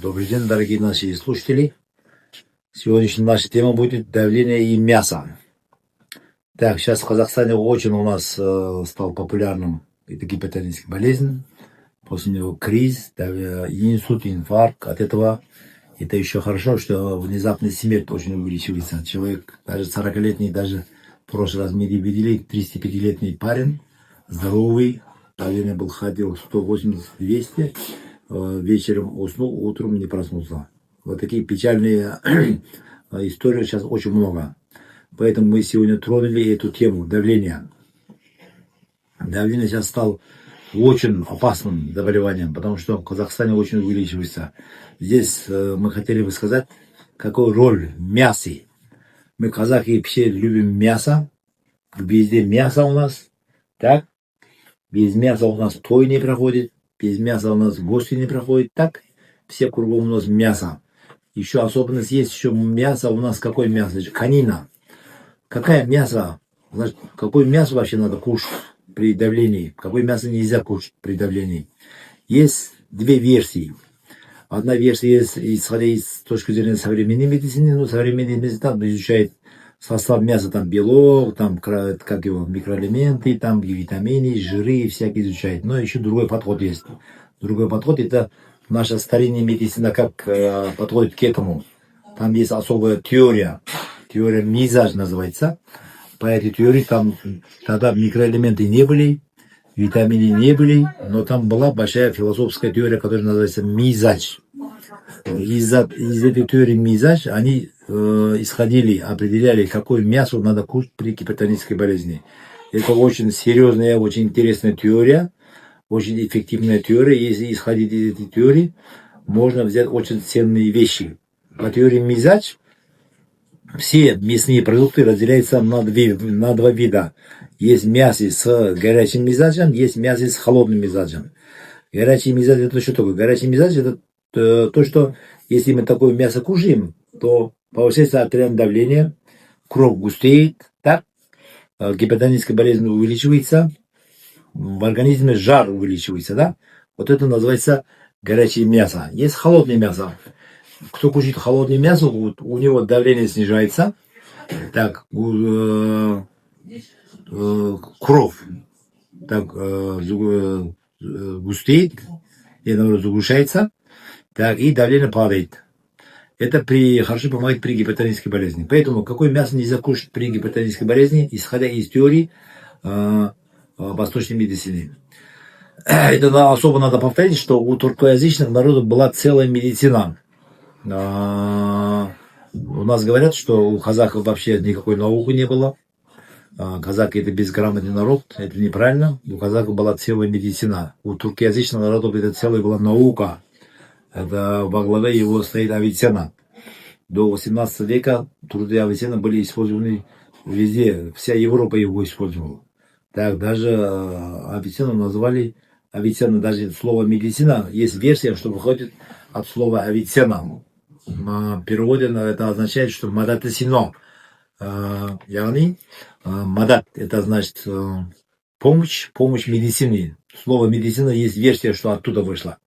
Добрый день, дорогие наши слушатели. Сегодняшняя наша тема будет давление и мясо. Так, сейчас в Казахстане очень у нас стал популярным это гипертоническая болезнь. После него криз, инсульт, инфаркт. От этого это еще хорошо, что внезапная смерть очень увеличивается. Человек, даже 40-летний, даже в прошлый раз мы видели, 35-летний парень, здоровый, давление был, ходил 180-200, вечером уснул, утром не проснулся. Вот такие печальные истории сейчас очень много. Поэтому мы сегодня тронули эту тему давления. Давление сейчас стало очень опасным заболеванием, потому что в Казахстане очень увеличивается. Здесь мы хотели бы сказать, какую роль мяса. Мы, казахи, все любим мясо. Везде мясо у нас. Так? Без мяса у нас той не проходит. Без мяса у нас гости не проходят. Так? Все кругом у нас мясо. Еще особенность есть, еще мясо у нас. Какое мясо? Конина. Какое мясо? Значит, какое мясо вообще надо кушать при давлении? Какое мясо нельзя кушать при давлении? Есть две версии. Одна версия есть, исходя из точки зрения современной медицины, но современная медицина изучает состав мяса, там белок, там как его, микроэлементы, там витамины, жиры, всякие изучает. Но еще другой подход есть. Другой подход это наша старинная медицина, как подходит к этому. Там есть особая теория. Теория Мизаж называется. По этой теории там тогда микроэлементы не были, витамины не были, но там была большая философская теория, которая называется Мизаж. Из этой теории Мизаж они исходили, определяли, какое мясо надо кушать при гипертонической болезни. Это очень серьезная, очень интересная теория, очень эффективная теория. Если исходить из этой теории, можно взять очень ценные вещи. По теории Мизаж все мясные продукты разделяются на два вида. Есть мясо с горячим мизаджем, есть мясо с холодным мизаджем. Горячий мизадж это что такое? Горячий мизадж это то, что если мы такое мясо кушаем, то повышается артериальное давление, кровь густеет, так? Гипертоническая болезнь увеличивается, в организме жар увеличивается, да? Вот это называется горячее мясо. Есть холодное мясо. Кто кушает холодное мясо, у него давление снижается, так, кровь так, густеет, и наоборот заглушается, так, и давление падает. Это хорошо помогает при гипертонической болезни. Поэтому какое мясо нельзя кушать при гипертонической болезни, исходя из теории восточной медицины. Это особо надо повторить, что у туркоязычных народов была целая медицина. У нас говорят, что у казахов вообще никакой науки не было. Казахи это безграмотный народ, это неправильно. У казахов была целая медицина. У туркоязычных народов это целая была наука. Это во главе его стоит Авиценна. До 18 века труды Авиценны были использованы везде. Вся Европа его использовала. Так, даже Авиценну назвали Авиценна. Даже слово медицина, есть версия, что выходит от слова Авиценна. В переводе это означает, что мадат сино. Яни, мадат это значит помощь медицине. Слово медицина есть версия, что оттуда вышло.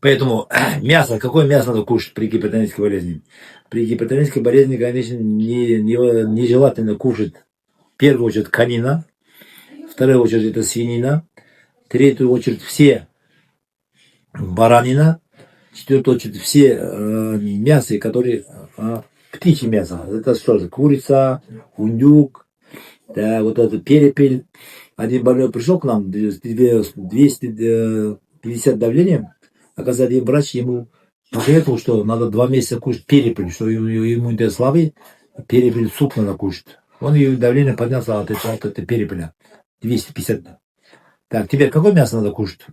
Поэтому мясо, какое мясо надо кушать при гипертонической болезни? При гипертонической болезни, конечно, нежелательно кушать в первую очередь конина, в вторую очередь это свинина, в третью очередь все баранина, в четвертую очередь все мясо, которые птичье мясо. Это что же? Курица, ундюк, да, вот это перепель. Один больной пришел к нам, 250 давления. Оказывается, один врач ему посоветовал, что надо 2 месяца кушать перепель, что ему для слабый перепель суп надо кушать. Он ее давление поднялся от этой перепеля. 250. Так, теперь какое мясо надо кушать?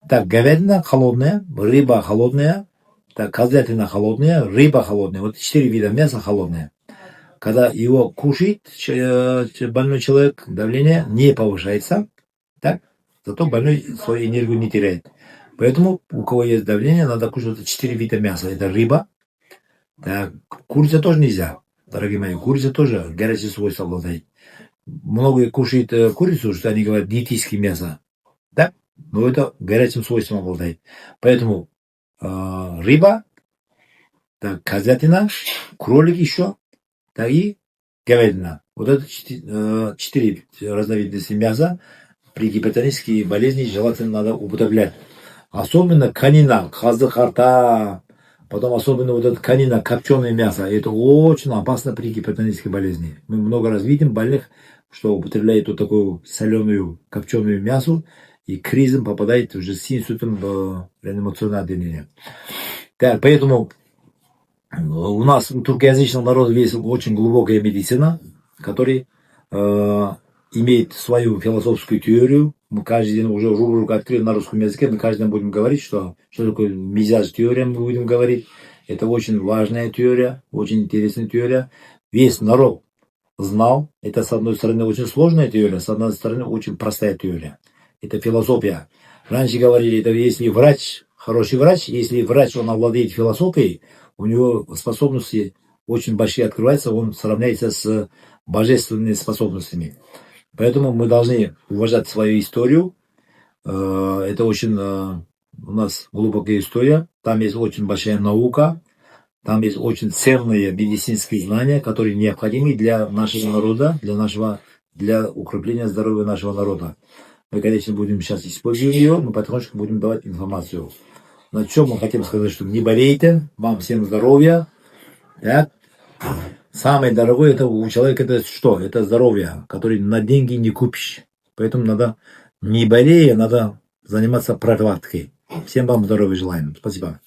Так, говядина холодная, рыба холодная, так, козлятина холодная, рыба холодная. Вот 4 вида мяса холодное. Когда его кушает больной человек, давление не повышается, так, зато больной свою энергию не теряет. Поэтому у кого есть давление, надо кушать 4 вида мяса. Это рыба, так, курица тоже нельзя, дорогие мои, курица тоже горячие свойства обладает. Многие кушают курицу, что они говорят диетическое мясо, да? Но это горячим свойством обладает. Поэтому рыба, так, козятина, кролик еще, так и говядина. Вот это 4 разновидности мяса при гипертонической болезни желательно надо употреблять. Особенно конина, козы харта, потом особенно вот это конина, копченое мясо. Это очень опасно при гипертонической болезни. Мы много раз видим больных, что употребляют вот такую соленую, копченую мясо, и кризом попадает уже с инсультом в реанимационное отделение. Так, поэтому у нас, у туркоязычного народа, есть очень глубокая медицина, который имеет свою философскую теорию. Мы каждый день уже рубрику открыли на русском языке, мы каждый день будем говорить, что такое мизяж-теория, мы будем говорить. Это очень важная теория, очень интересная теория. Весь народ знал, это с одной стороны очень сложная теория, с одной стороны очень простая теория. Это философия. Раньше говорили, это если врач, хороший врач, если врач, он овладеет философией, у него способности очень большие открываются, он сравняется с божественными способностями. Поэтому мы должны уважать свою историю. Это очень у нас глубокая история. Там есть очень большая наука. Там есть очень ценные медицинские знания, которые необходимы для нашего народа, для укрепления здоровья нашего народа. Мы, конечно, будем сейчас использовать ее, но потихонечку будем давать информацию. На чем мы хотим сказать, что не болейте, вам всем здоровья. Так? Самое дорогое это у человека это что? Это здоровье, которое на деньги не купишь. Поэтому надо, не болея, надо заниматься профилактикой. Всем вам здоровья желаем. Спасибо.